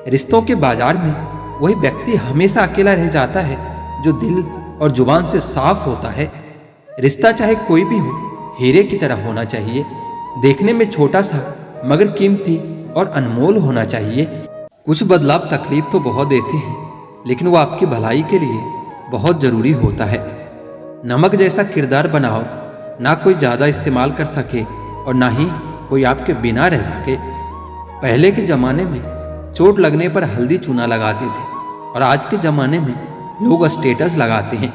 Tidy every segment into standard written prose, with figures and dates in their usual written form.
रिश्तों के बाजार में वही व्यक्ति हमेशा अकेला रह जाता है जो दिल और जुबान से साफ होता है। रिश्ता चाहे कोई भी हो, हीरे की तरह होना चाहिए। देखने में छोटा सा मगर कीमती और अनमोल होना चाहिए। कुछ बदलाव तकलीफ तो बहुत देते हैं, लेकिन वो आपकी भलाई के लिए बहुत जरूरी होता है। नमक जैसा किरदार बनाओ, ना कोई ज्यादा इस्तेमाल कर सके और ना ही कोई आपके बिना रह सके। पहले के जमाने में चोट लगने पर हल्दी चूना लगाते थे और आज के जमाने में लोग स्टेटस लगाते हैं।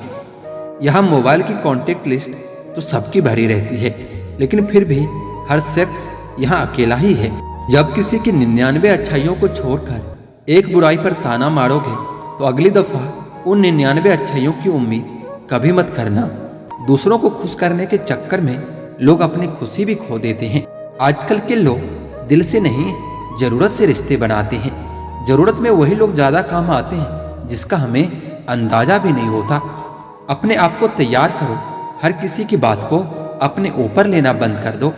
यहाँ मोबाइल की कॉन्टेक्ट लिस्ट तो सबकी भरी रहती है, लेकिन फिर भी हर शख्स यहाँ अकेला ही है। जब किसी की 99 अच्छाइयों को छोड़कर एक बुराई पर ताना मारोगे तो अगली दफा उन 99 अच्छाइयों की उम्मीद कभी मत करना। दूसरों को खुश करने के चक्कर में लोग अपनी खुशी भी खो देते हैं। आजकल के लोग दिल से नहीं, जरूरत से रिश्ते बनाते हैं। जरूरत में वही लोग ज्यादा काम आते हैं जिसका हमें अंदाजा भी नहीं होता। अपने आप को तैयार करो, हर किसी की बात को अपने ऊपर लेना बंद कर दो।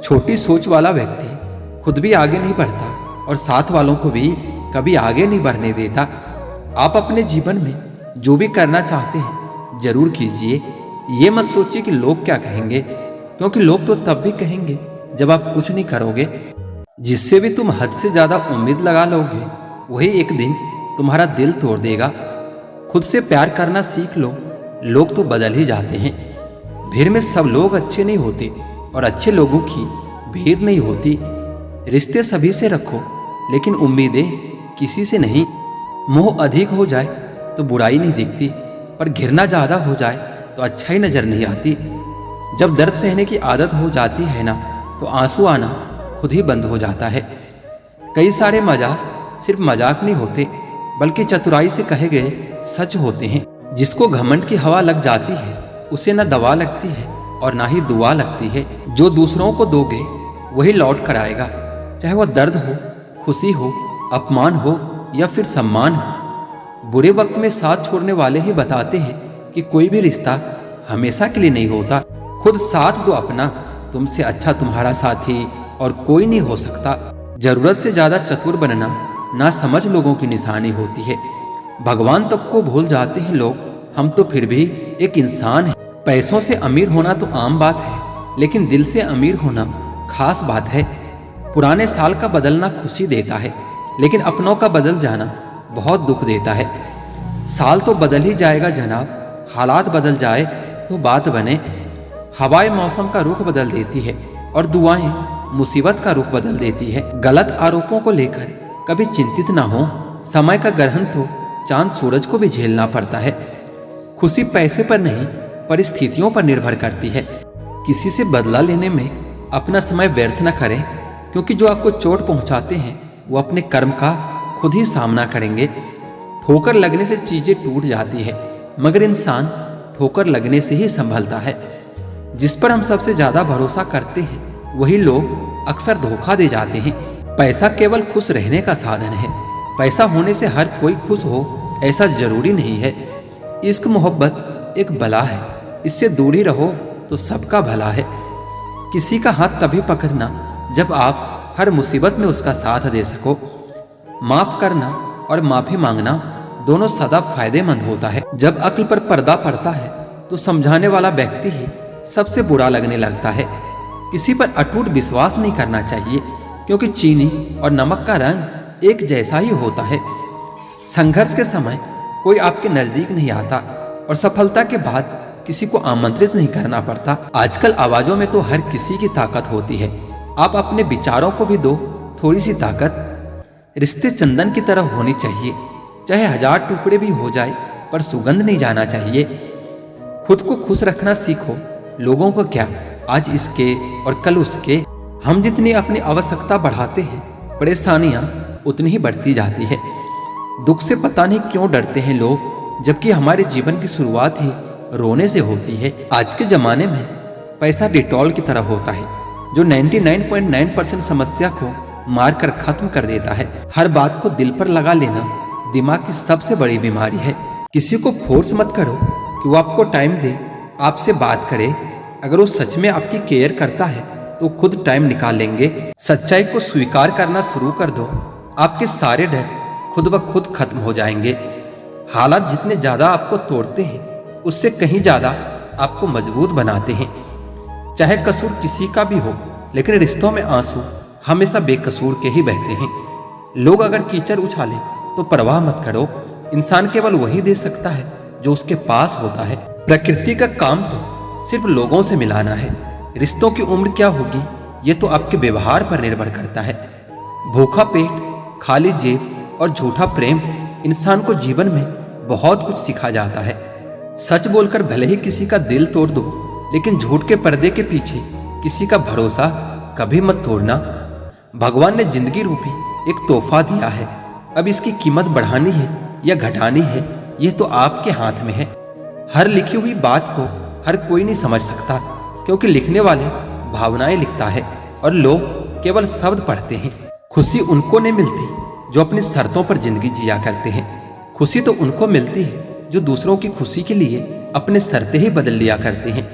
छोटी सोच वाला व्यक्ति खुद भी आगे नहीं बढ़ता और साथ वालों को भी कभी आगे नहीं बढ़ने देता। आप अपने जीवन में जो भी करना चाहते हैं जरूर कीजिए। ये मत सोचिए कि लोग क्या कहेंगे, क्योंकि लोग तो तब भी कहेंगे जब आप कुछ नहीं करोगे। जिससे भी तुम हद से ज्यादा उम्मीद लगा लोगे वही एक दिन तुम्हारा दिल तोड़ देगा। खुद से प्यार करना सीख लो। लोग तो बदल ही जाते हैं। भीड़ में सब लोग अच्छे नहीं होते और अच्छे लोगों की भीड़ नहीं होती। रिश्ते सभी से रखो, लेकिन उम्मीदें किसी से नहीं। मोह अधिक हो जाए तो बुराई नहीं दिखती, पर घिरना ज्यादा हो जाए तो अच्छाई नजर नहीं आती। जब दर्द सहने की आदत हो जाती है ना, तो आंसू आना खुद ही बंद हो जाता है। कई सारे मजाक सिर्फ मजाक नहीं होते, बल्कि चतुराई से कहे गए सच होते हैं। जिसको घमंड की हवा लग जाती है उसे ना दवा लगती है और ना ही दुआ लगती है। जो दूसरों को दोगे वही लौट कर आएगा, चाहे वह दर्द हो, खुशी हो, अपमान हो या फिर सम्मान हो। बुरे वक्त में साथ छोड़ने वाले ही बताते हैं कि कोई भी रिश्ता हमेशा के लिए नहीं होता। खुद साथ दो अपना, तुमसे अच्छा तुम्हारा साथी और कोई नहीं हो सकता। जरूरत से ज्यादा चतुर बनना ना समझ लोगों की निशानी होती है। भगवान तक को भूल जाते हैं लोग, हम तो फिर भी एक इंसान हैं। पैसों से अमीर होना तो आम बात है, लेकिन दिल से अमीर होना खास बात है। पुराने साल का बदलना खुशी देता है, लेकिन अपनों का बदल जाना बहुत दुख देता है। साल तो बदल ही जाएगा जनाब, हालात बदल जाए तो बात बने। हवाएं मौसम का रुख बदल देती है और दुआएं मुसीबत का रुख बदल देती है। गलत आरोपों को लेकर कभी चिंतित ना हो। समय का ग्रहण तो चांद सूरज को भी झेलना पड़ता है। खुशी पैसे पर नहीं, परिस्थितियों पर निर्भर करती है। किसी से बदला लेने में अपना समय व्यर्थ न करें, क्योंकि जो आपको चोट पहुंचाते हैं वो अपने कर्म का खुद ही सामना करेंगे। ठोकर लगने से चीजें टूट जाती है, मगर इंसान ठोकर लगने से ही संभलता है। जिस पर हम सबसे ज्यादा भरोसा करते हैं वही लोग अक्सर धोखा दे जाते हैं। पैसा केवल खुश रहने का साधन है। पैसा होने से हर कोई खुश हो ऐसा जरूरी नहीं है। इश्क मोहब्बत एक बला है, इससे दूर ही रहो तो सबका भला है। किसी का हाथ तभी पकड़ना जब आप हर मुसीबत में उसका साथ दे सको। माफ करना और माफी मांगना दोनों सदा फायदेमंद होता है। जब अक्ल पर पर्दा पड़ता है तो समझाने वाला व्यक्ति ही सबसे बुरा लगने लगता है। किसी पर अटूट विश्वास नहीं करना चाहिए, क्योंकि चीनी और नमक का रंग एक जैसा ही होता है। संघर्ष के समय कोई आपके नजदीक नहीं आता और सफलता के बाद किसी को आमंत्रित नहीं करना पड़ता। आजकल आवाजों में तो हर किसी की ताकत होती है, आप अपने विचारों को भी दो थोड़ी सी ताकत। रिश्ते चंदन की तरह होनी चाहिए, चाहे 1000 टुकड़े भी हो जाए पर सुगंध नहीं जाना चाहिए। खुद को खुश रखना सीखो, लोगों को क्या, आज इसके और कल उसके। हम जितनी अपनी आवश्यकता बढ़ाते हैं परेशानियां उतनी ही बढ़ती जाती है। दुख से पता नहीं क्यों डरते हैं लोग, जबकि हमारे जीवन की शुरुआत ही रोने से होती है। आज के जमाने में पैसा डिटॉल की तरह होता है, जो 99.9% समस्या को मार कर खत्म कर देता है। हर बात को दिल पर लगा लेना दिमाग की सबसे बड़ी बीमारी है। किसी को फोर्स मत करो कि वो आपको टाइम दे, आपसे बात करे। अगर वो सच में आपकी केयर करता है तो खुद टाइम निकाल लेंगे। सच्चाई को स्वीकार करना शुरू कर दो, आपके सारे डर खुद ब खुद खत्म हो जाएंगे। हालात जितने ज्यादा आपको तोड़ते हैं, उससे कहीं ज्यादा आपको मजबूत बनाते हैं। चाहे कसूर किसी का भी हो, लेकिन रिश्तों में आंसू हमेशा बेकसूर के ही बहते हैं। लोग अगर कीचड़ उछाले तो परवाह मत करो, इंसान केवल वही दे सकता है जो उसके पास होता है। प्रकृति का काम तो सिर्फ लोगों से मिलाना है। रिश्तों की उम्र क्या होगी ये तो आपके व्यवहार पर निर्भर करता है। भूखा पेट, खाली जेब और झूठा प्रेम इंसान को जीवन में बहुत कुछ सिखा जाता है। सच बोलकर भले ही किसी का दिल तोड़ दो, लेकिन झूठ के पर्दे के पीछे किसी का भरोसा कभी मत तोड़ना। भगवान ने जिंदगी रूपी एक तोहफा दिया है, अब इसकी कीमत बढ़ानी है या घटानी है यह तो आपके हाथ में है। हर लिखी हुई बात को हर कोई नहीं समझ सकता, क्योंकि लिखने वाले भावनाएं लिखता है और लोग केवल शब्द पढ़ते हैं। खुशी उनको नहीं मिलती जो अपनी शर्तों पर जिंदगी जिया करते हैं। खुशी तो उनको मिलती है जो दूसरों की खुशी के लिए अपने शर्तें ही बदल लिया करते हैं।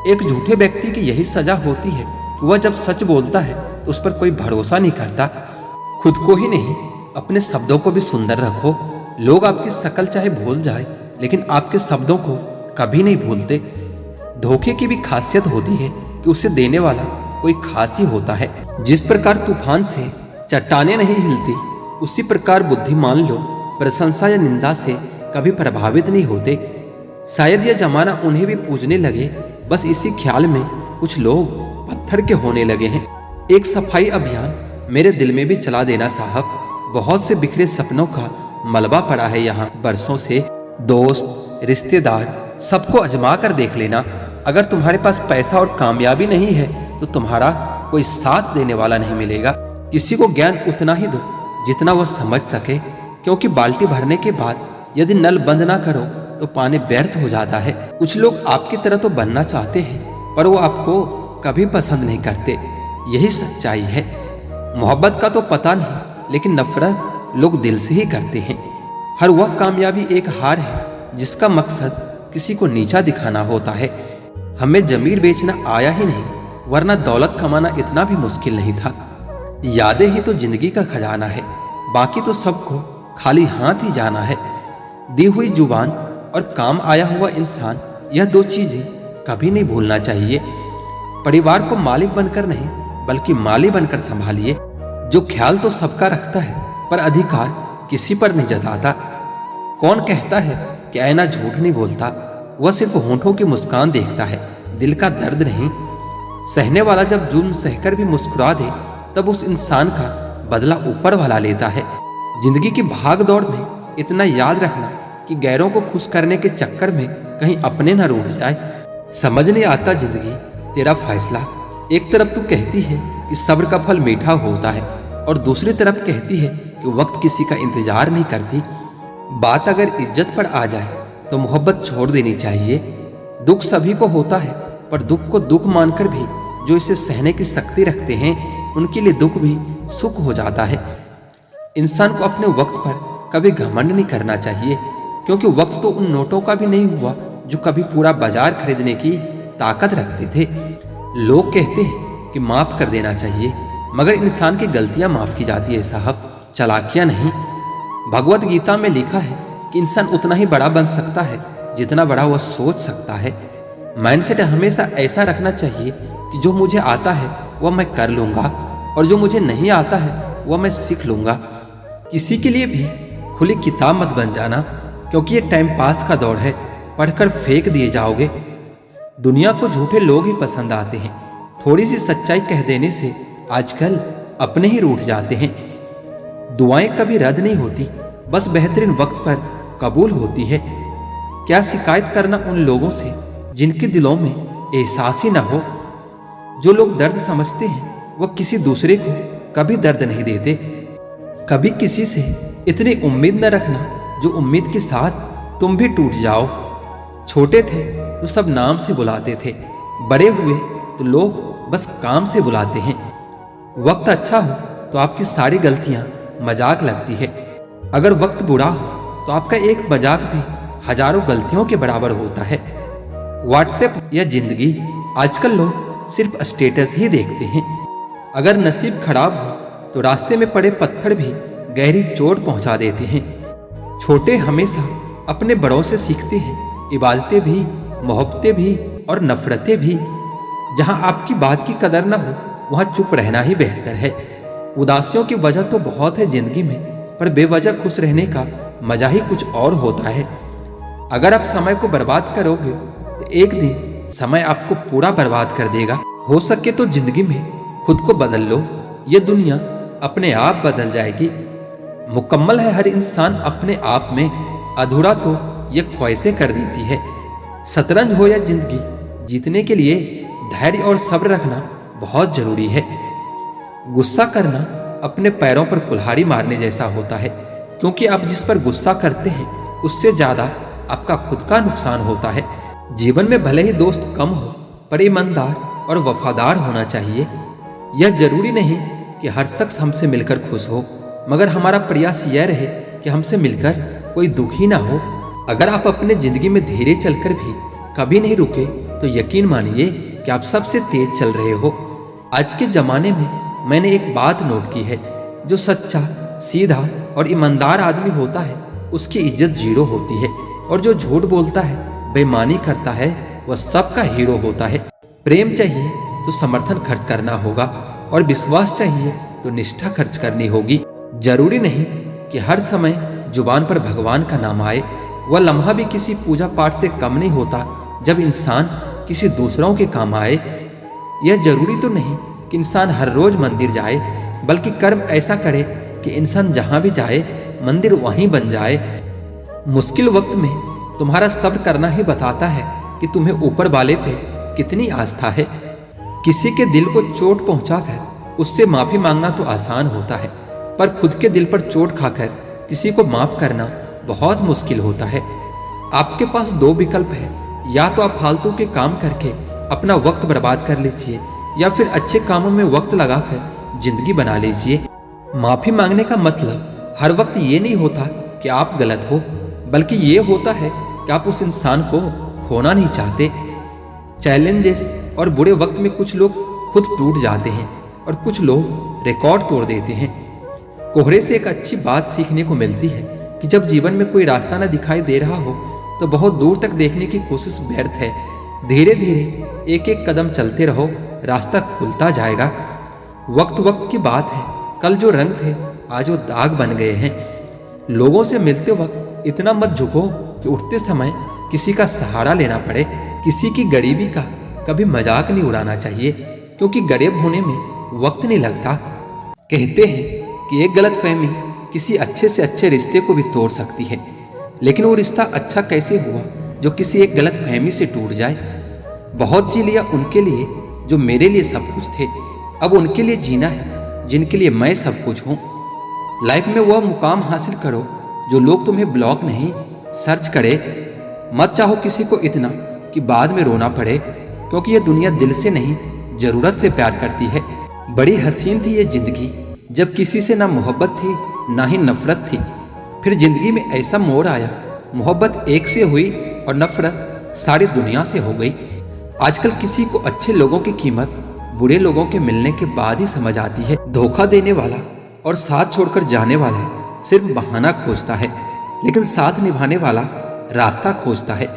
एक झूठे व्यक्ति की यही सजा होती है कि वह जब सच बोलता है तो उस पर कोई भरोसा नहीं करता। खुद को ही नहीं, अपने शब्दों को भी सुंदर रखो। लोग आपकी शक्ल चाहे भूल जाए, लेकिन आपके शब्दों को कभी नहीं भूलते। धोखे की भी खासियत होती है कि उसे देने वाला कोई खास ही होता है। जिस प्रकार तूफान से चट्टानें नहीं हिलती, उसी प्रकार बुद्धिमान लोग प्रशंसा या निंदा से कभी प्रभावित नहीं होते। शायद यह जमाना उन्हें भी पूजने लगे, बस इसी ख्याल में कुछ लोग पत्थर के होने लगे हैं। एक सफाई अभियान मेरे दिल में भी चला देना साहब। बहुत से बिखरे सपनों का मलबा पड़ा है यहाँ बरसों से। दोस्त, रिश्तेदार, सबको अजमा कर देख लेना। अगर तुम्हारे पास पैसा और कामयाबी नहीं है तो तुम्हारा कोई साथ देने वाला नहीं मिलेगा। किसी को ज्ञान उतना ही दो जितना वह समझ सके, क्योंकि बाल्टी भरने के बाद यदि नल बंद ना करो तो पानी व्यर्थ हो जाता है। कुछ लोग आपकी तरह तो बनना चाहते हैं, पर वो आपको कभी पसंद नहीं करते। यही सच्चाई है। मोहब्बत का तो पता नहीं, लेकिन नफरत लोग दिल से ही करते हैं। हर वह कामयाबी एक हार है जिसका मकसद किसी को नीचा दिखाना होता है। हमें जमीर बेचना आया ही नहीं, वरना दौलत कमाना इतना भी मुश्किल नहीं था। यादें ही तो जिंदगी का खजाना है, बाकी तो सबको खाली हाथ ही जाना है। दी हुई जुबान और काम आया हुआ इंसान, यह दो चीजें कभी नहीं भूलना चाहिए। परिवार को मालिक बनकर नहीं बल्कि माली बनकर संभालिए। जो ख्याल तो सबका रखता है, पर अधिकार किसी पर नहीं जताता। कौन कहता है कि आईना झूठ नहीं बोलता? वह सिर्फ होंठों की मुस्कान देखता है, दिल का दर्द नहीं। सहने वाला जब जुल्म सहकर भी मुस्कुरा दे, तब उस इंसान का बदला ऊपर वाला लेता है। जिंदगी की भाग दौड़ में इतना याद रखना कि गैरों को खुश करने के चक्कर में कहीं अपने न रूठ जाए। समझ नहीं आता जिंदगी तेरा फैसला। एक तरफ तू कहती है कि सब्र का फल मीठा होता है, और दूसरी तरफ कहती है कि वक्त किसी का इंतजार नहीं करती। बात अगर इज्जत पर आ जाए तो मोहब्बत छोड़ देनी चाहिए। दुख सभी को होता है, पर दुख को दुख मानकर भी जो इसे सहने की शक्ति रखते हैं, उनके लिए दुख भी सुख हो जाता है। इंसान को अपने वक्त पर कभी घमंड नहीं करना चाहिए, क्योंकि वक्त तो उन नोटों का भी नहीं हुआ जो कभी पूरा बाजार खरीदने की ताकत रखते थे। लोग कहते हैं कि माफ कर देना चाहिए, मगर इंसान की गलतियां माफ की जाती है साहब, चालाकियां नहीं। भगवत गीता में लिखा है कि इंसान उतना ही बड़ा बन सकता है जितना बड़ा वह सोच सकता है। माइंडसेट हमेशा ऐसा रखना चाहिए कि जो मुझे आता है वह मैं कर लूंगा, और जो मुझे नहीं आता है वह मैं सीख लूंगा। किसी के लिए भी खुली किताब मत बन जाना, क्योंकि ये टाइम पास का दौर है, पढ़कर फेंक दिए जाओगे। दुनिया को झूठे लोग ही पसंद आते हैं। थोड़ी सी सच्चाई कह देने से आजकल अपने ही रूठ जाते हैं। दुआएं कभी रद्द नहीं होती, बस बेहतरीन वक्त पर कबूल होती है। क्या शिकायत करना उन लोगों से जिनके दिलों में एहसास ही ना हो। जो लोग दर्द समझते हैं वह किसी दूसरे को कभी दर्द नहीं देते। कभी किसी से इतनी उम्मीद न रखना जो उम्मीद के साथ तुम भी टूट जाओ। छोटे थे तो सब नाम से बुलाते थे, बड़े हुए तो लोग बस काम से बुलाते हैं। वक्त अच्छा हो तो आपकी सारी गलतियां मजाक लगती है, अगर वक्त बुरा हो तो आपका एक मजाक भी हजारों गलतियों के बराबर होता है। व्हाट्सएप या जिंदगी, आजकल लोग सिर्फ स्टेटस ही देखते हैं। अगर नसीब खराब हो तो रास्ते में पड़े पत्थर भी गहरी चोट पहुंचा देते हैं। छोटे हमेशा अपने बड़ों से सीखते हैं, इबादतें भी, मोहब्बतें भी और नफरतें भी। जहां आपकी बात की कदर ना हो वहां चुप रहना ही बेहतर है। उदासियों की वजह तो बहुत है जिंदगी में, पर बेवजह खुश रहने का मजा ही कुछ और होता है। अगर आप समय को बर्बाद करोगे तो एक दिन समय आपको पूरा बर्बाद कर देगा। हो सके तो जिंदगी में खुद को बदल लो, ये दुनिया अपने आप बदल जाएगी। मुकम्मल है हर इंसान अपने आप में, अधूरा तो ये ख्वाहिशें कर देती है। शतरंज हो या जिंदगी, जीतने के लिए धैर्य और सब्र रखना बहुत जरूरी है। गुस्सा करना अपने पैरों पर कुल्हाड़ी मारने जैसा होता है, क्योंकि आप जिस पर गुस्सा करते हैं उससे ज्यादा आपका खुद का नुकसान होता है। जीवन में भले ही दोस्त कम हो, पर ईमानदार और वफादार होना चाहिए। यह जरूरी नहीं कि हर शख्स हमसे मिलकर खुश हो, मगर हमारा प्रयास यह रहे कि हमसे मिलकर कोई दुखी ना हो। अगर आप अपने जिंदगी में धीरे चलकर भी कभी नहीं रुके तो यकीन मानिए कि आप सबसे तेज चल रहे हो। आज के जमाने में मैंने एक बात नोट की है, जो सच्चा, सीधा और ईमानदार आदमी होता है उसकी इज्जत जीरो होती है, और जो झूठ बोलता है, बेईमानी करता है, वह सबका हीरो होता है। प्रेम चाहिए तो समर्थन खर्च करना होगा, और विश्वास चाहिए तो निष्ठा खर्च करनी होगी। जरूरी नहीं कि हर समय जुबान पर भगवान का नाम आए। वह लम्हा भी किसी पूजा पाठ से कम नहीं होता जब इंसान किसी दूसरों के काम आए। यह जरूरी तो नहीं कि इंसान हर रोज मंदिर जाए, बल्कि कर्म ऐसा करे कि इंसान जहां भी जाए मंदिर वहीं बन जाए। मुश्किल वक्त में तुम्हारा सब्र करना ही बताता है कि तुम्हें ऊपर वाले पे कितनी आस्था है। किसी के दिल को चोट पहुंचाकर उससे माफी मांगना तो आसान होता है, पर खुद के दिल पर चोट खाकर किसी को माफ करना बहुत मुश्किल होता है। आपके पास दो विकल्प है, या तो आप फालतू के काम करके अपना वक्त बर्बाद कर लीजिए, या फिर अच्छे कामों में वक्त लगाकर जिंदगी बना लीजिए। माफी मांगने का मतलब हर वक्त ये नहीं होता कि आप गलत हो, बल्कि ये होता है कि आप उस इंसान को खोना नहीं चाहते। चैलेंजेस और बुरे वक्त में कुछ लोग खुद टूट जाते हैं और कुछ लोग रिकॉर्ड तोड़ देते हैं। कोहरे से एक अच्छी बात सीखने को मिलती है कि जब जीवन में कोई रास्ता न दिखाई दे रहा हो तो बहुत दूर तक देखने की कोशिश व्यर्थ है। धीरे धीरे एक एक कदम चलते रहो, रास्ता खुलता जाएगा। वक्त वक्त की बात है, कल जो रंग थे आज वो दाग बन गए हैं। लोगों से मिलते वक्त इतना मत झुको कि उठते समय किसी का सहारा लेना पड़े। किसी की गरीबी का कभी मजाक नहीं उड़ाना चाहिए, क्योंकि गरीब होने में वक्त नहीं लगता। कहते हैं कि एक गलतफहमी किसी अच्छे से अच्छे रिश्ते को भी तोड़ सकती है, लेकिन वो रिश्ता अच्छा कैसे हुआ जो किसी एक गलतफहमी से टूट जाए। बहुत जी लिया उनके लिए जो मेरे लिए सब कुछ थे, अब उनके लिए जीना है जिनके लिए मैं सब कुछ हूँ। लाइफ में वह मुकाम हासिल करो जो लोग तुम्हें ब्लॉक नहीं सर्च करे। मत चाहो किसी को इतना कि बाद में रोना पड़े, क्योंकि यह दुनिया दिल से नहीं जरूरत से प्यार करती है। बड़ी हसीन थी ये जिंदगी जब किसी से ना मोहब्बत थी ना ही नफरत थी। फिर जिंदगी में ऐसा मोड़ आया, मोहब्बत एक से हुई और नफरत सारी दुनिया से हो गई। आजकल किसी को अच्छे लोगों की कीमत बुरे लोगों के मिलने के बाद ही समझ आती है। धोखा देने वाला और साथ छोड़कर जाने वाला सिर्फ बहाना खोजता है, लेकिन साथ निभाने वाला रास्ता खोजता है।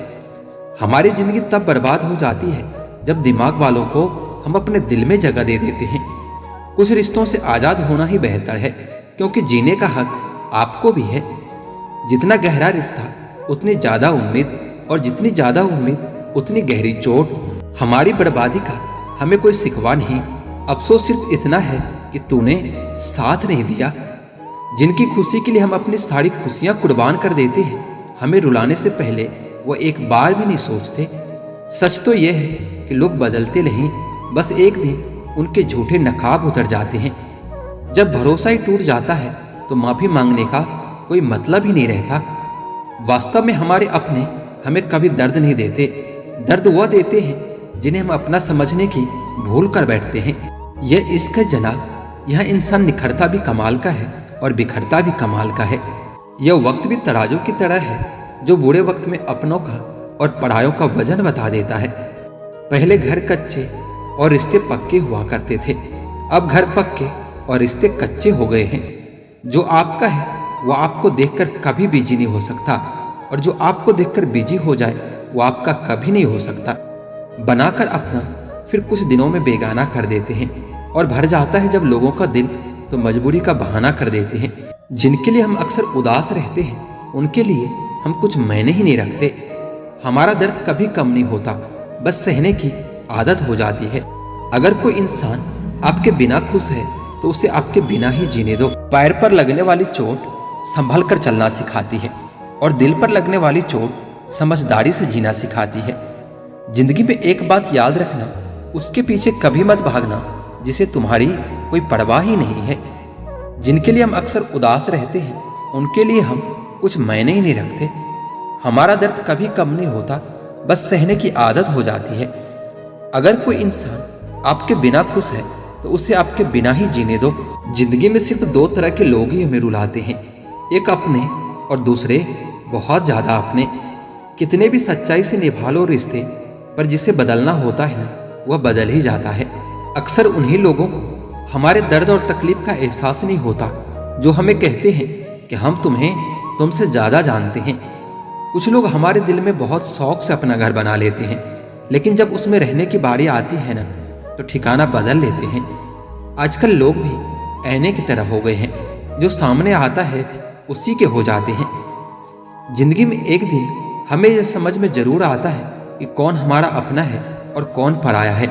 हमारी जिंदगी तब बर्बाद हो जाती है जब दिमाग वालों को हम अपने दिल में जगह दे देते हैं। कुछ रिश्तों से आजाद होना ही बेहतर है, क्योंकि जीने का हक आपको भी है। जितना गहरा रिश्ता उतनी ज्यादा उम्मीद, और जितनी ज्यादा उम्मीद उतनी गहरी चोट। हमारी बर्बादी का हमें कोई सिकवा नहीं, अफसोस सिर्फ इतना है कि तूने साथ नहीं दिया। जिनकी खुशी के लिए हम अपनी सारी खुशियां कुर्बान कर देते हैं, हमें रुलाने से पहले वो एक बार भी नहीं सोचते। सच तो यह है कि लोग बदलते नहीं, बस एक दिन उनके झूठे नकाब उतर जाते हैं। जब भरोसा ही टूट जाता है तो माफी मांगने का कोई मतलब ही नहीं रहता। वास्तव में हमारे अपने हमें कभी दर्द नहीं देते, दर्द वह देते हैं जिन्हें हम अपना समझने की भूल कर बैठते हैं। यह इश्क है जनाब, यह इंसान निखरता भी कमाल का है और बिखरता भी कमाल का है। यह वक्त भी तराजू की तरह है, जो बुरे वक्त में अपनों का और पढ़ाइयों का वजन बता देता है। पहले घर कच्चे और रिश्ते पक्के हुआ करते थे, अब घर पक्के और रिश्ते कच्चे हो गए हैं। जो आपका है वो आपको देखकर कभी बिजी नहीं हो सकता, और जो आपको देखकर बिजी हो जाए वो आपका कभी नहीं हो सकता। बनाकर अपना फिर कुछ दिनों में बेगाना कर देते हैं, और भर जाता है जब लोगों का दिल तो मजबूरी का बहाना कर देते हैं। जिनके लिए हम अक्सर उदास रहते हैं उनके लिए हम कुछ मायने ही नहीं रखते। हमारा दर्द कभी कम नहीं होता, बस सहने की आदत हो जाती है। अगर कोई इंसान आपके बिना खुश है तो उसे आपके बिना ही जीने दो। पैर पर लगने वाली चोट संभल कर चलना सिखाती है, और दिल पर लगने वाली चोट समझदारी से जीना सिखाती है। जिंदगी में एक बात याद रखना, उसके पीछे कभी मत भागना जिसे तुम्हारी कोई परवाह ही नहीं है। जिनके लिए हम अक्सर उदास रहते हैं उनके लिए हम कुछ मायने ही नहीं रखते। हमारा दर्द कभी कम नहीं होता, बस सहने की आदत हो जाती है। अगर कोई इंसान आपके बिना खुश है तो उसे आपके बिना ही जीने दो। जिंदगी में सिर्फ दो तरह के लोग ही हमें रुलाते हैं, एक अपने और दूसरे बहुत ज्यादा अपने। कितने भी सच्चाई से निभा लो रिश्ते, पर जिसे बदलना होता है ना वह बदल ही जाता है। अक्सर उन्हीं लोगों को हमारे दर्द और तकलीफ का एहसास नहीं होता जो हमें कहते हैं कि हम तुम्हें तुमसे ज्यादा जानते हैं। कुछ लोग हमारे दिल में बहुत शौक से अपना घर बना लेते हैं, लेकिन जब उसमें रहने की बारी आती है ना तो ठिकाना बदल लेते हैं। आजकल लोग भी ऐने की तरह हो गए हैं, जो सामने आता है उसी के हो जाते हैं। जिंदगी में एक दिन हमें यह समझ में जरूर आता है कि कौन हमारा अपना है और कौन पराया है,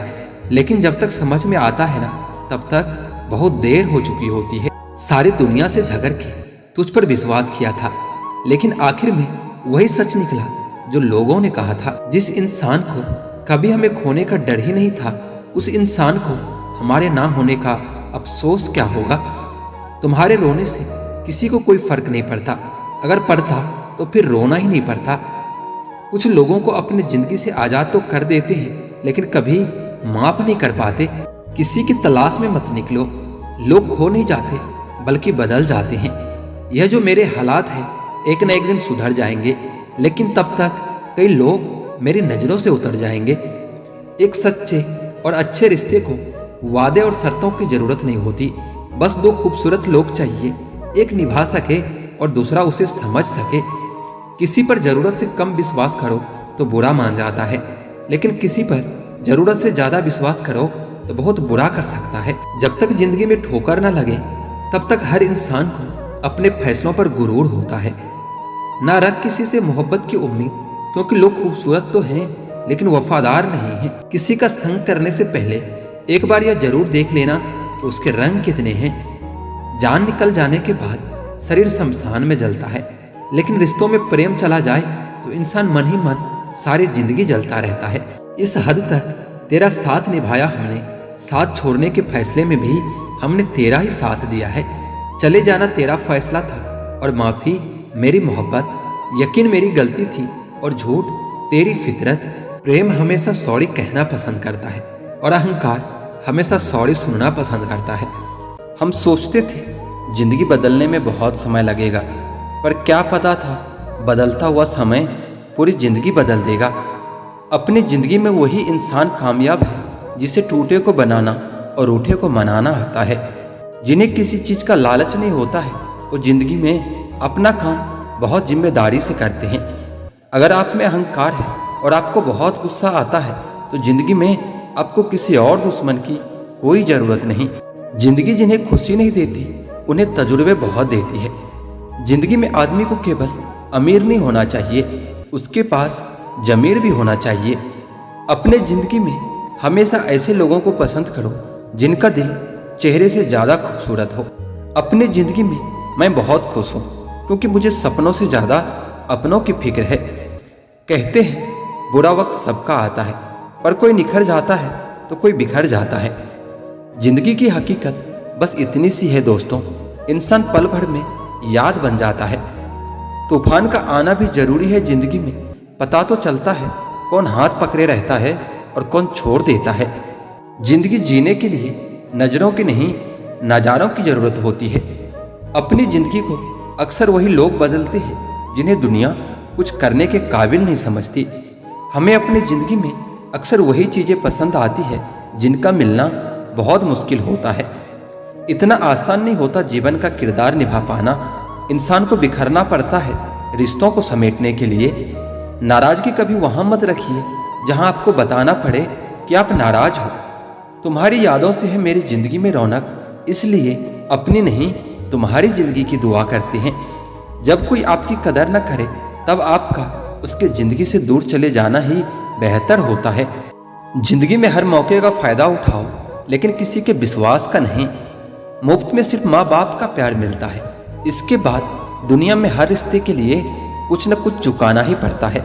लेकिन जब तक समझ में आता है ना तब तक बहुत देर हो चुकी होती है। सारी दुनिया से झगड़ के तुझ पर विश्वास किया था, लेकिन आखिर में वही सच निकला जो लोगों ने कहा था। जिस इंसान को कभी हमें खोने का डर ही नहीं था, उस इंसान को हमारे ना होने का अफसोस क्या होगा। तुम्हारे रोने से किसी को कोई फर्क नहीं पड़ता, अगर पड़ता तो फिर रोना ही नहीं पड़ता। कुछ लोगों को अपनी जिंदगी से आजाद तो कर देते हैं, लेकिन कभी माफ नहीं कर पाते। किसी की तलाश में मत निकलो, लोग खो नहीं जाते बल्कि बदल जाते हैं। यह जो मेरे हालात हैं एक न एक दिन सुधर जाएंगे, लेकिन तब तक कई लोग मेरी नजरों से उतर जाएंगे। एक सच्चे और अच्छे रिश्ते को वादे और शर्तों की जरूरत नहीं होती, बस दो खूबसूरत लोग चाहिए, एक निभा सके और दूसरा उसे समझ सके। किसी पर जरूरत से कम विश्वास करो तो बुरा मान जाता है, लेकिन किसी पर जरूरत से ज्यादा विश्वास करो तो बहुत बुरा कर सकता है। जब तक जिंदगी में ठोकर ना लगे तब तक हर इंसान को अपने फैसलों पर गुरूर होता है। ना रख किसी से मोहब्बत की उम्मीद, क्योंकि लोग खूबसूरत तो हैं लेकिन वफादार नहीं हैं। किसी का संग करने से पहले एक बार यह जरूर देख लेना कि उसके रंग कितने हैं। जान निकल जाने के बाद शरीर शमशान में जलता है, लेकिन रिश्तों में प्रेम चला जाए तो इंसान मन ही मन सारी जिंदगी जलता रहता है। इस हद तक तेरा साथ निभाया हमने, साथ छोड़ने के फैसले में भी हमने तेरा ही साथ दिया है। चले जाना तेरा फैसला था और माफी मेरी मोहब्बत, यकीन मेरी गलती थी और झूठ तेरी फितरत। प्रेम हमेशा सॉरी कहना पसंद करता है और अहंकार हमेशा सॉरी सुनना पसंद करता है। हम सोचते थे जिंदगी बदलने में बहुत समय लगेगा, पर क्या पता था बदलता हुआ समय पूरी जिंदगी बदल देगा। अपनी जिंदगी में वही इंसान कामयाब है जिसे टूटे को बनाना और रूठे को मनाना आता है। जिन्हें किसी चीज का लालच नहीं होता है वो जिंदगी में अपना काम बहुत जिम्मेदारी से करते हैं। अगर आप में अहंकार है और आपको बहुत गुस्सा आता है तो जिंदगी में आपको किसी और दुश्मन की कोई जरूरत नहीं। जिंदगी जिन्हें खुशी नहीं देती उन्हें तजुर्बे बहुत देती है। जिंदगी में आदमी को केवल अमीर नहीं होना चाहिए, उसके पास जमीर भी होना चाहिए। अपने जिंदगी में हमेशा ऐसे लोगों को पसंद करो जिनका दिल चेहरे से ज्यादा खूबसूरत हो। अपनी जिंदगी में मैं बहुत खुश हूँ क्योंकि मुझे सपनों से ज्यादा अपनों की फिक्र है। कहते हैं बुरा वक्त सबका आता है, पर कोई निखर जाता है तो कोई बिखर जाता है। जिंदगी की हकीकत बस इतनी सी है दोस्तों, इंसान पल भर में याद बन जाता है। तूफान का आना भी जरूरी है जिंदगी में, पता तो चलता है कौन हाथ पकड़े रहता है और कौन छोड़ देता है। जिंदगी जीने के लिए नजरों की नहीं नजारों की जरूरत होती है। अपनी जिंदगी को अक्सर वही लोग बदलते हैं जिन्हें दुनिया कुछ करने के काबिल नहीं समझती। हमें अपनी जिंदगी में अक्सर वही चीजें पसंद आती है जिनका मिलना बहुत मुश्किल होता है। इतना आसान नहीं होता जीवन का किरदार निभा पाना। इंसान को बिखरना पड़ता है रिश्तों को समेटने के लिए। नाराजगी कभी वहां मत रखिए जहां आपको बताना पड़े कि आप नाराज हो। तुम्हारी यादों से है मेरी जिंदगी में रौनक, इसलिए अपनी नहीं तुम्हारी जिंदगी की दुआ करते हैं। जब कोई आपकी कदर न करे तब आपका उसके जिंदगी से दूर चले जाना ही बेहतर होता है। जिंदगी में हर मौके का फायदा उठाओ, लेकिन किसी के विश्वास का नहीं। मुफ्त में सिर्फ माँ बाप का प्यार मिलता है, इसके बाद दुनिया में हर रिश्ते के लिए कुछ न कुछ चुकाना ही पड़ता है।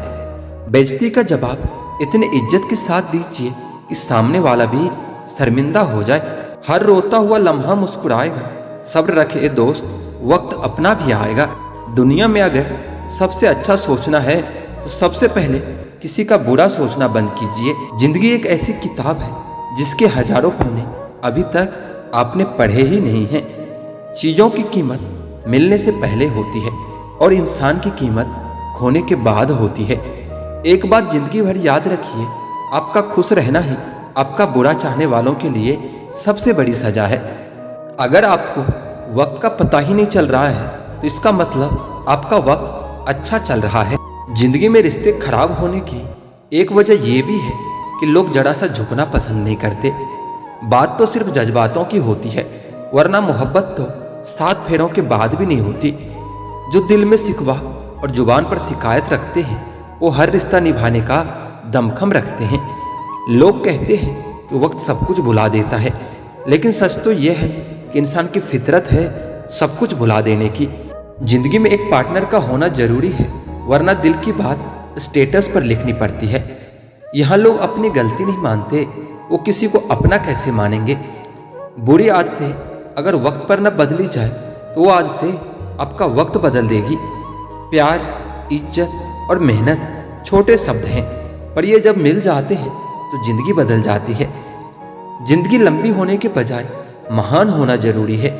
बेइज्जती का जवाब इतने इज्जत के साथ दीजिए कि सामने वाला भी शर्मिंदा हो जाए। हर रोता हुआ लम्हा मुस्कुराएगा, सब्र रखे दोस्त, वक्त अपना भी आएगा। दुनिया में अगर सबसे अच्छा सोचना है तो सबसे पहले किसी का बुरा सोचना बंद कीजिए। जिंदगी एक ऐसी किताब है जिसके हजारों पन्ने अभी तक आपने पढ़े ही नहीं हैं। चीजों की कीमत मिलने से पहले होती है और इंसान की कीमत खोने के बाद होती है। एक बात जिंदगी भर याद रखिए, आपका खुश रहना ही आपका बुरा चाहने वालों के लिए सबसे बड़ी सजा है। अगर आपको वक्त का पता ही नहीं चल रहा है तो इसका मतलब आपका वक्त अच्छा चल रहा है। जिंदगी में रिश्ते खराब होने की एक वजह यह भी है कि लोग जरा सा झुकना पसंद नहीं करते। बात तो सिर्फ जज्बातों की होती है, वरना मोहब्बत तो 7 फेरों के बाद भी नहीं होती। जो दिल में शिकवा और जुबान पर शिकायत रखते हैं वो हर रिश्ता निभाने का दमखम रखते हैं। लोग कहते हैं कि वक्त सब कुछ भुला देता है, लेकिन सच तो यह है कि इंसान की फितरत है सब कुछ भुला देने की। जिंदगी में एक पार्टनर का होना जरूरी है, वरना दिल की बात स्टेटस पर लिखनी पड़ती है। यहाँ लोग अपनी गलती नहीं मानते, वो किसी को अपना कैसे मानेंगे। बुरी आदतें अगर वक्त पर न बदली जाए तो वो आदतें आपका वक्त बदल देगी। प्यार, इज्जत और मेहनत छोटे शब्द हैं, पर ये जब मिल जाते हैं तो जिंदगी बदल जाती है। जिंदगी लंबी होने के बजाय महान होना जरूरी है।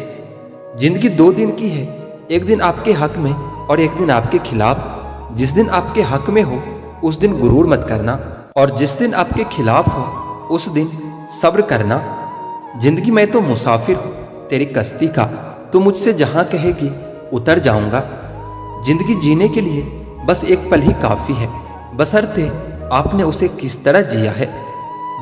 जिंदगी 2 दिन की है, एक दिन आपके हक में और एक दिन आपके खिलाफ। जिस दिन आपके हक में हो उस दिन गुरूर मत करना, और जिस दिन आपके खिलाफ हो उस दिन सब्र करना। जिंदगी में तो मुसाफिर हूं तेरी कश्ती का, तू मुझसे जहां कहेगी उतर जाऊंगा। जिंदगी जीने के लिए बस एक पल ही काफी है, बशर्ते आपने उसे किस तरह जिया है।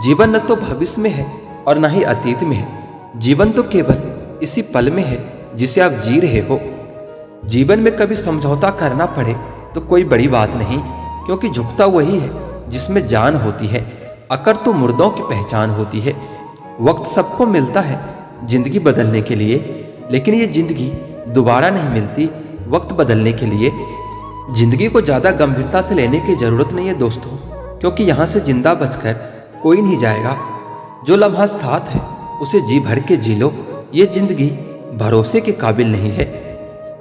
जीवन न तो भविष्य में है और न ही अतीत में है, जीवन तो केवल इसी पल में है जिसे आप जी रहे हो। जीवन में कभी समझौता करना पड़े तो कोई बड़ी बात नहीं, क्योंकि झुकता वही है जिसमें जान होती है, अकड़ तो मुर्दों की पहचान होती है। वक्त सबको मिलता है जिंदगी बदलने के लिए, लेकिन ये जिंदगी दोबारा नहीं मिलती वक्त बदलने के लिए। जिंदगी को ज्यादा गंभीरता से लेने की जरूरत नहीं है दोस्तों, क्योंकि यहाँ से जिंदा बचकर कोई नहीं जाएगा। जो लम्हा साथ है उसे जी भर के जी लो, ये जिंदगी भरोसे के काबिल नहीं है।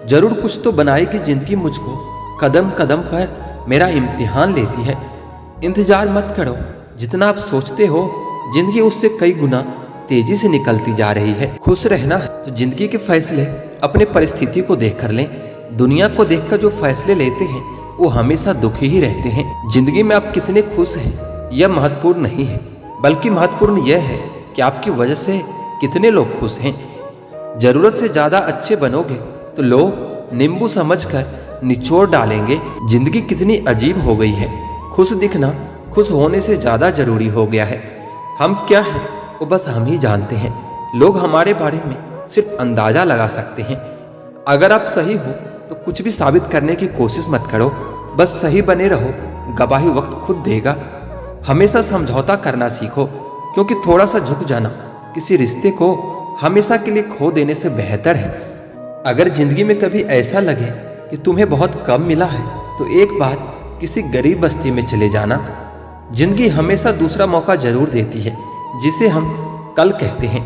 जरूर कुछ तो बनाएगी जिंदगी मुझको, कदम कदम पर मेरा इम्तिहान लेती है। इंतजार मत करो, जितना आप सोचते हो जिंदगी उससे कई गुना तेजी से निकलती जा रही है। खुश रहना है तो जिंदगी के फैसले अपने परिस्थिति को देखकर लें। दुनिया को देखकर जो फैसले लेते हैं वो हमेशा दुखी ही रहते हैं। जिंदगी में आप कितने खुश हैं यह महत्वपूर्ण नहीं है, बल्कि महत्वपूर्ण यह है कि आपकी वजह से कितने लोग खुश हैं। जरूरत से ज्यादा अच्छे बनोगे तो लोग नींबू समझकर निचोड़ डालेंगे। जिंदगी कितनी अजीब हो गई है, खुश दिखना खुश होने से ज्यादा जरूरी हो गया है। हम क्या हैं वो बस हम ही जानते हैं, लोग हमारे बारे में सिर्फ अंदाजा लगा सकते हैं। अगर आप सही हो तो कुछ भी साबित करने की कोशिश मत करो, बस सही बने रहो, गवाही वक्त खुद देगा। हमेशा समझौता करना सीखो, क्योंकि थोड़ा सा झुक जाना किसी रिश्ते को हमेशा के लिए खो देने से बेहतर है। अगर जिंदगी में कभी ऐसा लगे कि तुम्हें बहुत कम मिला है तो एक बार किसी गरीब बस्ती में चले जाना। जिंदगी हमेशा दूसरा मौका जरूर देती है, जिसे हम कल कहते हैं।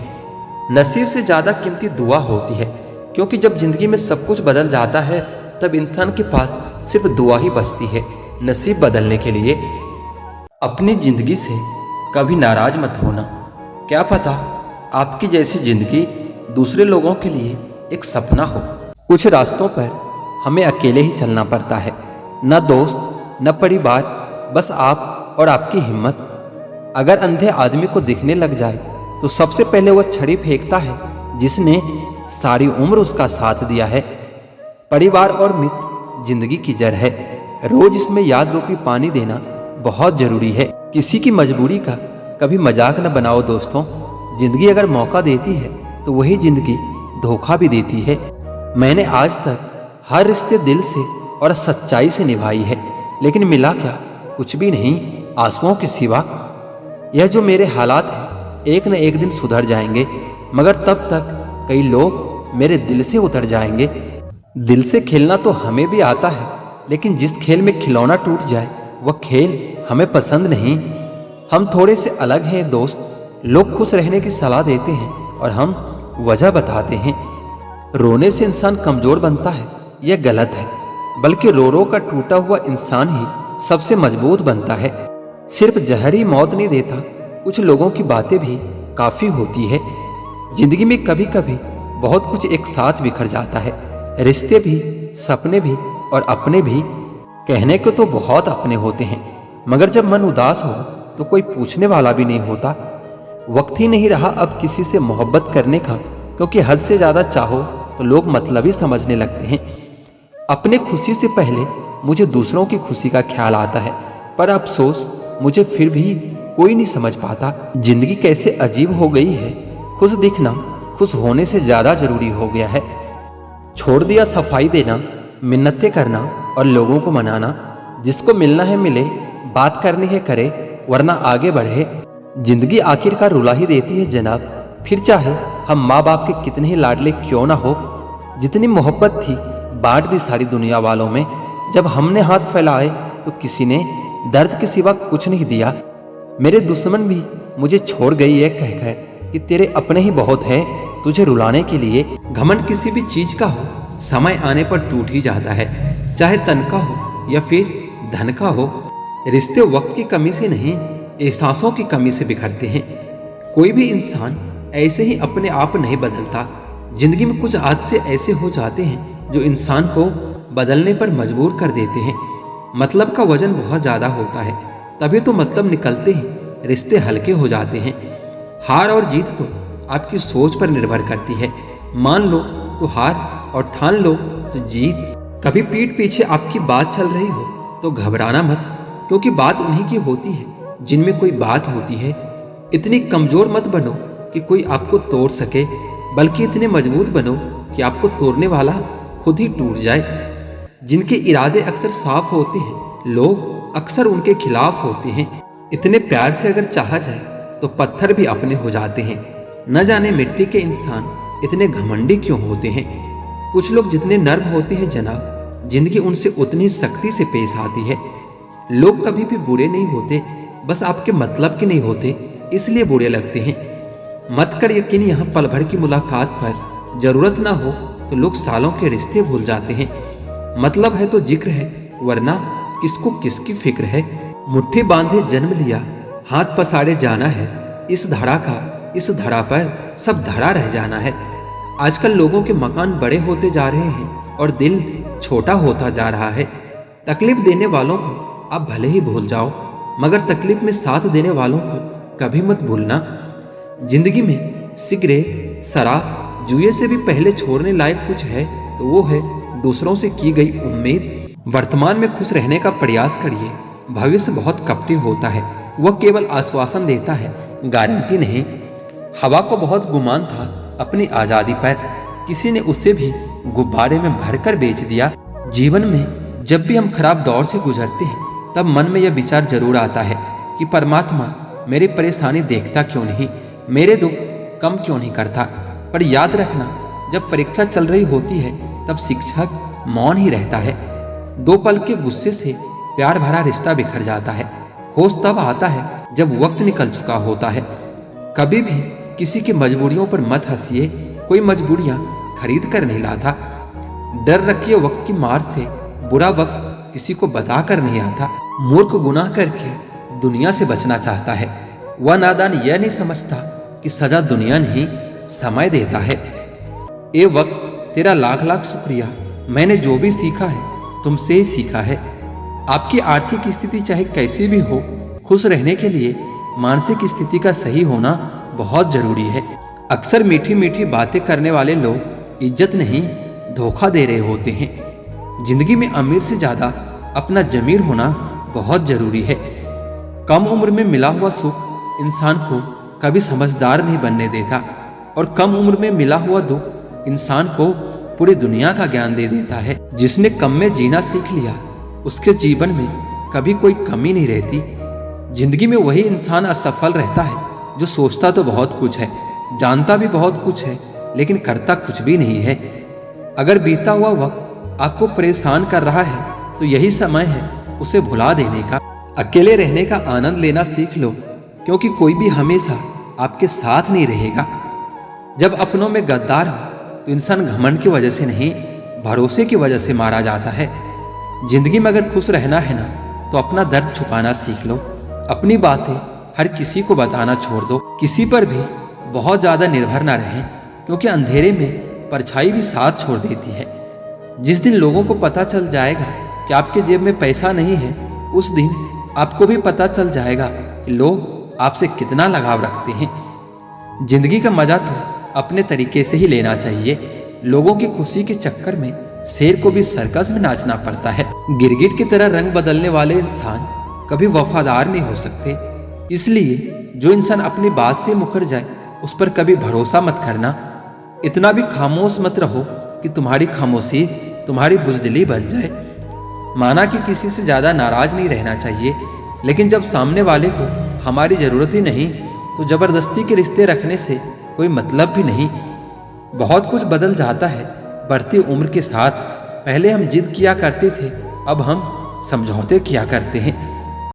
नसीब से ज्यादा कीमती दुआ होती है, क्योंकि जब जिंदगी में सब कुछ बदल जाता है तब इंसान के पास सिर्फ दुआ ही बचती है नसीब बदलने के लिए। अपनी जिंदगी से कभी नाराज मत होना, क्या पता आपकी जैसी जिंदगी दूसरे लोगों के लिए एक सपना हो। कुछ रास्तों पर हमें अकेले ही चलना पड़ता है, न दोस्त न परिवार, बस आप और आपकी हिम्मत। अगर अंधे आदमी को दिखने लग जाए तो सबसे पहले वह छड़ी फेंकता है जिसने सारी उम्र उसका साथ दिया है। परिवार और मित्र जिंदगी की जड़ है। रोज इसमें याद रूपी पानी देना बहुत जरूरी है। किसी की मजबूरी का कभी मजाक न बनाओ दोस्तों। जिंदगी अगर मौका देती है तो वही जिंदगी धोखा भी देती है। मैंने आज तक हर रिश्ते दिल से और सच्चाई से निभाई है, लेकिन मिला क्या? कुछ भी नहीं, आंसुओं के सिवा। यह जो मेरे हालात हैं एक न एक दिन सुधर जाएंगे, मगर तब तक कई लोग मेरे दिल से उतर जाएंगे। दिल से खेलना तो हमें भी आता है, लेकिन जिस खेल में खिलौना टूट जाए वह खेल हमें पसंद नहीं। हम थोड़े से अलग हैं दोस्त। लोग खुश रहने की सलाह देते हैं और हम वजह बताते हैं। रोने से इंसान कमजोर बनता है, यह गलत है। बल्कि रो रो कर टूटा हुआ इंसान ही सबसे मजबूत बनता है। सिर्फ जहर ही मौत नहीं देता, कुछ लोगों की बातें भी काफी होती है। जिंदगी में कभी कभी बहुत कुछ एक साथ बिखर जाता है, रिश्ते भी, सपने भी और अपने भी। कहने को तो बहुत अपने होते हैं, मगर जब मन उदास हो तो कोई पूछने वाला भी नहीं होता। वक्त ही नहीं रहा अब किसी से मोहब्बत करने का, क्योंकि हद से ज्यादा चाहो तो लोग मतलबी समझने लगते हैं। अपने खुशी से पहले मुझे दूसरों की खुशी का ख्याल आता है, पर अफसोस मुझे फिर भी कोई नहीं समझ पाता। जिंदगी कैसे अजीब हो गई है। खुश दिखना खुश होने से ज्यादा जरूरी हो गया है। छोड़ दिया सफाई देना, मिन्नतें करना और लोगों को मनाना। जिसको मिलना है मिले, बात करनी है करे, वरना आगे बढ़े। जिंदगी आखिरकार रुला ही देती है जनाब, फिर चाहे हम माँ बाप के कितने ही लाडले क्यों ना हो। जितनी मोहब्बत थी बांट दी सारी दुनिया वालों में। जब हमने हाथ फैलाए तो किसी ने दर्द के सिवा कुछ नहीं दिया। मेरे दुश्मन भी मुझे छोड़ गई ये कहकर कि तेरे अपने ही बहुत है तुझे रुलाने के लिए। घमंड किसी भी चीज का हो, समय आने पर टूट ही जाता है, चाहे तन का हो या फिर धन का हो। रिश्ते वक्त की कमी से नहीं, एहसासों की कमी से बिखरते हैं। कोई भी इंसान ऐसे ही अपने आप नहीं बदलता। जिंदगी में कुछ हादसे ऐसे हो जाते हैं जो इंसान को बदलने पर मजबूर कर देते हैं। मतलब का वजन बहुत ज्यादा होता है, तभी तो मतलब निकलते ही रिश्ते हल्के हो जाते हैं। हार और जीत तो आपकी सोच पर निर्भर करती है। मान लो तो हार और ठान लो तो जीत। कभी पीठ पीछे आपकी बात चल रही हो तो घबराना मत, क्योंकि बात उन्हीं की होती है जिनमें कोई बात होती है। इतनी कमजोर मत बनो कि कोई आपको तोड़ सके, बल्कि इतने मजबूत बनो कि आपको तोड़ने वाला खुद ही टूट जाए। जिनके इरादे अक्सर साफ होते हैं, लोग अक्सर उनके खिलाफ होते हैं। इतने प्यार से अगर चाहा जाए तो पत्थर भी अपने हो जाते हैं। न जाने मिट्टी के इंसान इतने घमंडी क्यों होते हैं। कुछ लोग जितने नर्म होते हैं जनाब, जिंदगी उनसे उतनी सख्ती से पेश आती है। लोग कभी भी बुरे नहीं होते, बस आपके मतलब के नहीं होते, इसलिए बुरे लगते हैं। मत कर यकीन यहाँ पल भर की मुलाकात पर जरूरत ना हो तो लोग सालों के रिश्ते भूल जाते हैं। मतलब है तो जिक्र है, वरना किसको किसकी फिक्र है। मुट्ठी बांधे जन्म लिया, हाथ पसारे जाना है। इस धरा का इस धरा पर सब धरा रह जाना है। आजकल लोगों के मकान बड़े होते जा रहे हैं और दिल छोटा होता जा रहा है। तकलीफ देने वालों को आप भले ही भूल जाओ, मगर तकलीफ में साथ देने वालों को कभी मत भूलना। जिंदगी में सिगरेट, शराब, जुए से भी पहले छोड़ने लायक कुछ है तो वो है दूसरों से की गई उम्मीद। वर्तमान में खुश रहने का प्रयास करिए। भविष्य बहुत कपटी होता है, वह केवल आश्वासन देता है, गारंटी नहीं। हवा को बहुत गुमान था अपनी आजादी पर, किसी ने उसे भी गुब्बारे में भरकर बेच दिया। जीवन में जब भी हम खराब दौर से गुजरते हैं तब मन में यह विचार जरूर आता है कि परमात्मा मेरी परेशानी देखता क्यों नहीं, मेरे दुख कम क्यों नहीं करता। पर याद रखना, जब परीक्षा चल रही होती है तब शिक्षक मौन ही रहता है। दो पल के गुस्से से प्यार भरा रिश्ता बिखर जाता है। होश तब आता है जब वक्त निकल चुका होता है। कभी भी किसी की मजबूरियों पर मत हंसिए, कोई मजबूरियां खरीद कर नहीं लाता। डर रखिए वक्त की मार से, बुरा वक्त किसी को बता कर नहीं आता। मूर्ख गुनाह करके दुनिया से बचना चाहता है, वह नादान यह नहीं समझता कि सजा दुनिया नहीं समय देता है। ए वक्त तेरा लाख लाख शुक्रिया, मैंने जो भी सीखा है तुमसे ही सीखा है। आपकी आर्थिक स्थिति चाहे कैसी भी हो, खुश रहने के लिए मानसिक स्थिति का सही होना बहुत जरूरी है। अक्सर मीठी मीठी बातें करने वाले लोग इज्जत नहीं, धोखा दे रहे होते हैं। जिंदगी में अमीर से ज्यादा अपना जमीर होना बहुत जरूरी है। कम उम्र में मिला हुआ सुख इंसान को कभी समझदार नहीं बनने देता, और कम उम्र में मिला हुआ दुख इंसान को पूरी दुनिया का ज्ञान दे देता है। जिसने कम में जीना सीख लिया, उसके जीवन में कभी कोई कमी नहीं रहती। जिंदगी में वही इंसान असफल रहता है जो सोचता तो बहुत कुछ है, जानता भी बहुत कुछ है, लेकिन करता कुछ भी नहीं है। अगर बीता हुआ वक्त आपको परेशान कर रहा है तो यही समय है उसे भुला देने का। अकेले रहने का आनंद लेना सीख लो, क्योंकि कोई भी हमेशा आपके साथ नहीं रहेगा। जब अपनों में गद्दार हो तो इंसान घमंड की वजह से नहीं, भरोसे की वजह से मारा जाता है। जिंदगी में अगर खुश रहना है ना, तो अपना दर्द छुपाना सीख लो। अपनी बातें हर किसी को बताना छोड़ दो। किसी पर भी बहुत ज्यादा निर्भर ना रहें, क्योंकि अंधेरे में परछाई भी साथ छोड़ देती है। जिस दिन लोगों को पता चल जाएगा कि आपके जेब में पैसा नहीं है, उस दिन आपको भी पता चल जाएगा कि लोग आपसे कितना लगाव रखते हैं। जिंदगी का मजा तो अपने तरीके से ही लेना चाहिए। लोगों की खुशी के चक्कर में शेर को भी सर्कस में नाचना पड़ता है। गिरगिट की तरह रंग बदलने वाले इंसान कभी वफादार नहीं हो सकते। इसलिए जो इंसान अपनी बात से मुकर जाए, उस पर कभी भरोसा मत करना। इतना भी खामोश मत रहो कि तुम्हारी खामोशी तुम्हारी बुजदिली बन जाए। माना कि किसी से ज्यादा नाराज नहीं रहना चाहिए, लेकिन जब सामने वाले को हमारी जरूरत ही नहीं, तो जबरदस्ती के रिश्ते रखने से कोई मतलब भी नहीं। बहुत कुछ बदल जाता है बढ़ती उम्र के साथ। पहले हम जिद किया करते थे, अब हम समझौते किया करते हैं।